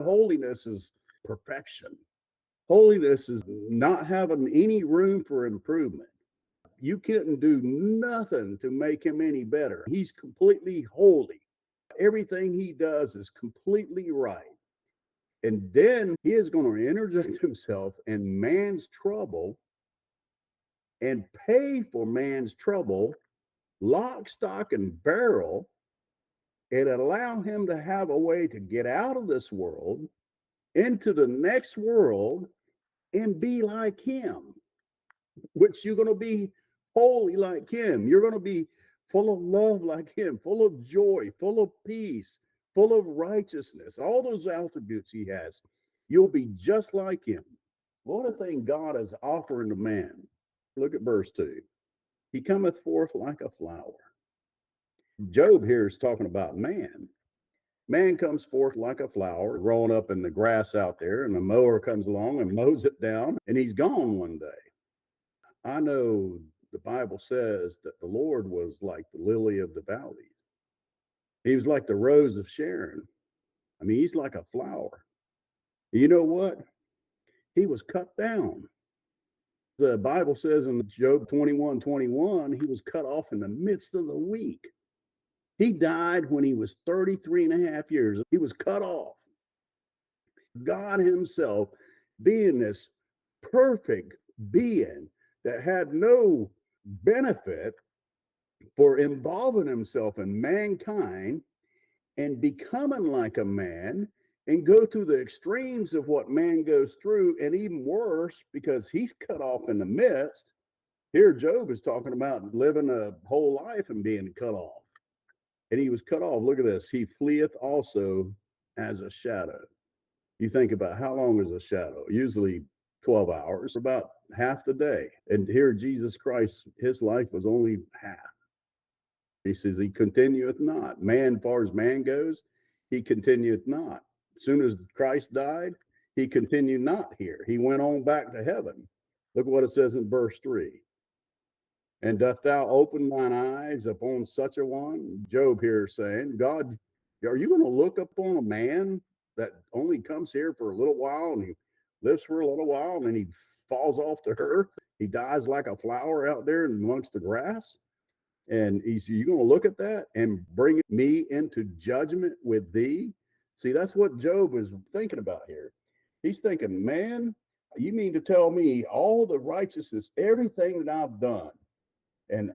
Holiness is perfection. Holiness is not having any room for improvement. You couldn't do nothing to make him any better. He's completely holy. Everything he does is completely right. And then he is going to interject himself in man's trouble and pay for man's trouble, lock, stock, and barrel, and allow him to have a way to get out of this world into the next world and be like him, which you're going to be holy like him. You're going to be full of love like him, full of joy, full of peace, full of righteousness, all those attributes he has. You'll be just like him. What a thing God is offering to man. Look at verse 2. He cometh forth like a flower. Job here is talking about man. Man comes forth like a flower, growing up in the grass out there, and the mower comes along and mows it down, and he's gone one day. I know the Bible says that the Lord was like the lily of the valley. He was like the rose of Sharon. I mean, he's like a flower. You know what? He was cut down. The Bible says in Job 21:21, he was cut off in the midst of the week. He died when he was 33 and a half years. He was cut off. God himself being this perfect being that had no benefit for involving himself in mankind and becoming like a man and go through the extremes of what man goes through, and even worse because he's cut off in the midst. Here Job is talking about living a whole life and being cut off, and he was cut off. Look at this. He fleeth also as a shadow. You think about how long is a shadow? Usually 12 hours, about half the day. And here Jesus Christ, his life was only half. He says he continueth not. Man, as far as man goes, he continueth not. As soon as Christ died, he continued not here. He went on back to heaven. Look what it says in verse 3. And doth thou open thine eyes upon such a one? Job here is saying, God, are you going to look upon a man that only comes here for a little while and he lives for a little while and then he falls off the earth? He dies like a flower out there amongst the grass. And he's, you going to look at that and bring me into judgment with thee? See, that's what Job is thinking about here. He's thinking, man, you mean to tell me all the righteousness, everything that I've done, and